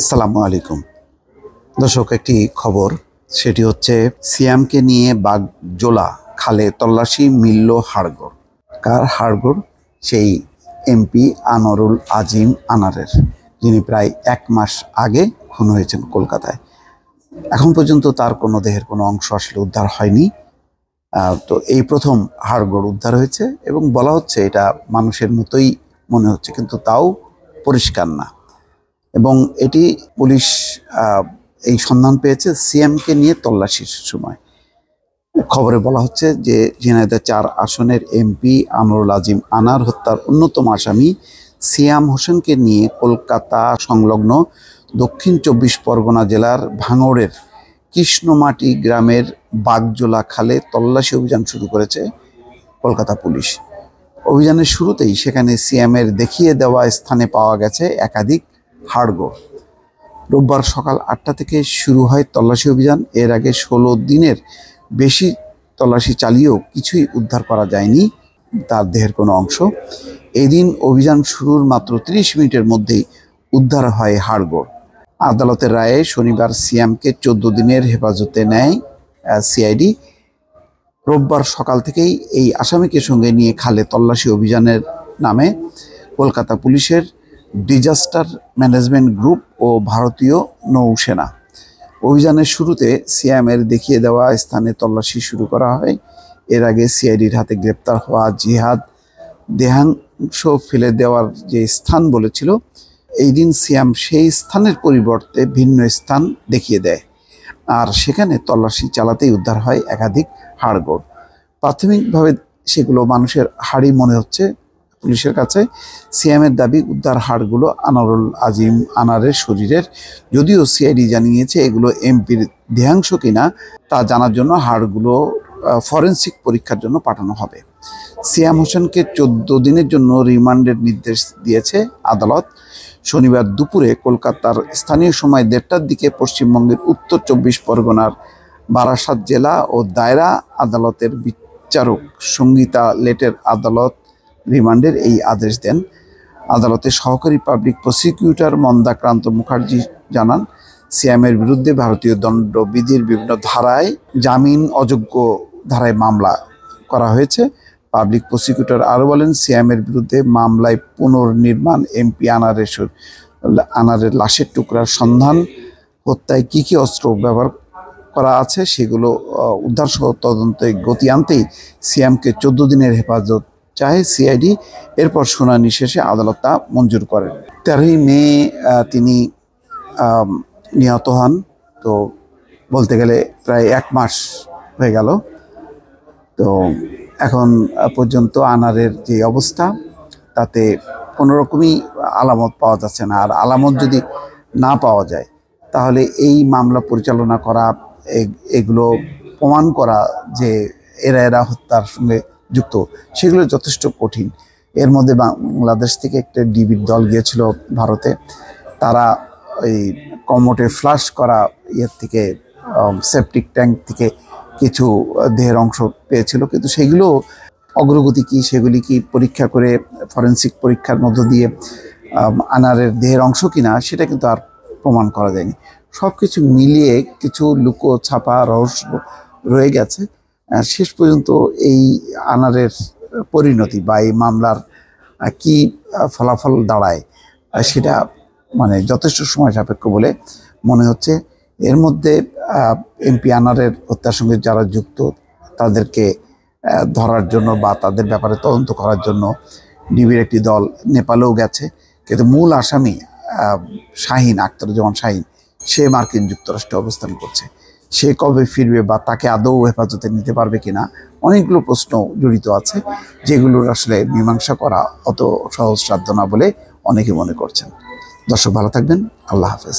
আসসালামু আলাইকুম দর্শক, একটি খবর, সেটি হচ্ছে সিয়ামকে নিয়ে বাগজোলা খালে তল্লাশি মিলল হাড়গোড়। কার হাড়গোড়? সেই এমপি আনোয়ারুল আজিম আনারের, যিনি প্রায় 1 মাস আগে খুন হয়েছেন কলকাতায়। এখন পর্যন্ত তার কোনো দেহের কোনো অংশ আসলে উদ্ধার হয়নি। তো এই প্রথম হাড়গোড় উদ্ধার হয়েছে এবং বলা হচ্ছে এটা মানুষের মতোই মনে হচ্ছে, কিন্তু তাও পরিষ্কার না। এবং এটি পুলিশ এই সন্ধান পেয়েছে সিএমকে নিয়ে তল্লাশির সময়। খবরে বলা হচ্ছে যে ঝিনাইদহ 4 আসনের এমপি আনোয়ারুল আজিম আনার হত্যার অন্যতম আসামি সিয়াম হোসেনকে নিয়ে কলকাতা সংলগ্ন দক্ষিণ 24 পরগনা জেলার ভাঙড়ের কৃষ্ণমাটি গ্রামের বাগজোলা খালে তল্লাশি অভিযান শুরু করেছে কলকাতা পুলিশ। অভিযানের শুরুতেই সেখানে সিএমের দেখিয়ে দেওয়া স্থানে পাওয়া গেছে একাধিক হাড়গোড়। রোববার সকাল 8টা থেকে শুরু হয় তল্লাশি অভিযান। এর আগে 16 দিনের বেশি তল্লাশি চালিয়েও কিছুই উদ্ধার করা যায়নি তার দেহের কোনো অংশ। এই দিন অভিযান শুরুর মাত্র 30 মিনিটের মধ্যেই উদ্ধার হয় হাড়গোড়। আদালতের রায়ে শনিবার সিয়ামকে 14 দিনের হেফাজতে নেয় সিআইডি। রোববার সকাল থেকেই এই আসামিকে সঙ্গে নিয়ে খালে তল্লাশি অভিযানের নামে কলকাতা পুলিশের ডিজাস্টার ম্যানেজমেন্ট গ্রুপ ও ভারতীয় নৌসেনা। অভিযানের শুরুতে সিয়ামের দেখিয়ে দেওয়া স্থানে তল্লাশি শুরু করা হয়। এর আগে সিআইডির হাতে গ্রেপ্তার হওয়া জিহাদ দেহাংশ ফেলে দেওয়ার যে স্থান বলেছিল, এই দিন সিয়াম সেই স্থানের পরিবর্তে ভিন্ন স্থান দেখিয়ে দেয়, আর সেখানে তল্লাশি চালাতেই উদ্ধার হয় একাধিক হাড়গোড়। প্রাথমিকভাবে সেগুলো মানুষের হাড়ই মনে হচ্ছে পুলিশের কাছে। সিএমের দাবি উদ্ধার হাড়গুলো আনোয়ারুল আজিম আনারের শরীরের, যদিও সিআইডি জানিয়েছে এগুলো এমপির দেহাংশ কিনা তা জানার জন্য হাড়গুলো ফরেনসিক পরীক্ষার জন্য পাঠানো হবে। সিয়াম হোসেনকে 14 দিনের জন্য রিমান্ডের নির্দেশ দিয়েছে আদালত। শনিবার দুপুরে কলকাতার স্থানীয় সময় 1:30টার দিকে পশ্চিমবঙ্গের উত্তর 24 পরগনার বারাসাত জেলা ও দায়রা আদালতের বিচারক সঙ্গীতা লেটের আদালত রিমান্ডের এই আদেশ দেন। আদালতের সহকারী পাবলিক প্রসিকিউটর মন্দাক্রান্ত মুখার্জি জানান, সিয়ামের বিরুদ্ধে ভারতীয় দণ্ডবিধির বিভিন্ন ধারায় জামিন অযোগ্য ধারায় মামলা করা হয়েছে। পাবলিক প্রসিকিউটর আরও বলেন, সিয়ামের বিরুদ্ধে মামলায় পুনর্নির্মাণ, এমপি আনারের লাশের টুকরার সন্ধান, হত্যায় কী কী অস্ত্র ব্যবহার করা আছে সেগুলো উদ্ধার সহ তদন্তে গতি আনতেই সিয়ামকে 14 দিনের হেফাজত চায় সিআইডি। এরপর শুনানি শেষে আদালত তা মঞ্জুর করেন। 13ই মে তিনি নিহত হন। তো বলতে গেলে প্রায় 1 মাস হয়ে গেল। তো এখন পর্যন্ত আনারের যে অবস্থা, তাতে কোনো রকমই আলামত পাওয়া যাচ্ছে না। আর আলামত যদি না পাওয়া যায় তাহলে এই মামলা পরিচালনা করা, এগুলো প্রমাণ করা যে এরা হত্যার সঙ্গে যুক্ত, সেগুলো যথেষ্ট কঠিন। এর মধ্যে বাংলাদেশ থেকে একটা ডিবির দল গিয়েছিল ভারতে। তারা ওই কমোটে ফ্লাশ করা থেকে সেপটিক ট্যাঙ্ক থেকে কিছু দেহের অংশ পেয়েছিল, কিন্তু সেগুলো অগ্রগতি কি, সেগুলি কি পরীক্ষা করে ফরেনসিক পরীক্ষার মধ্য দিয়ে আনারের দেহের অংশ কিনা, সেটা কিন্তু আর প্রমাণ করা যায়নি। সব কিছু মিলিয়ে কিছু লুকো ছাপা রহস্য রয়ে গেছে। শেষ পর্যন্ত এই আনারের পরিণতি বা এই মামলার কি ফলাফল দাঁড়ায় সেটা যথেষ্ট সময় সাপেক্ষ বলে মনে হচ্ছে। এর মধ্যে এমপি আনারের হত্যার সঙ্গে যারা যুক্ত তাদেরকে ধরার জন্য বা তাদের ব্যাপারে তদন্ত করার জন্য ডিবির একটি দল নেপালেও গেছে, কিন্তু মূল আসামি শাহিন, আখতারুজ্জামান শাহিন, সে মার্কিন যুক্তরাষ্ট্রে অবস্থান করছে। সে কবে ফিরবে বা তাকে আদৌ হেফাজতে নিতে পারবে কিনা, অনেকগুলো প্রশ্ন জড়িত আছে, যেগুলোর আসলে মীমাংসা করা অত সহজসাধ্য না বলে অনেকে মনে করছেন। দর্শক, ভালো থাকবেন। আল্লাহ হাফেজ।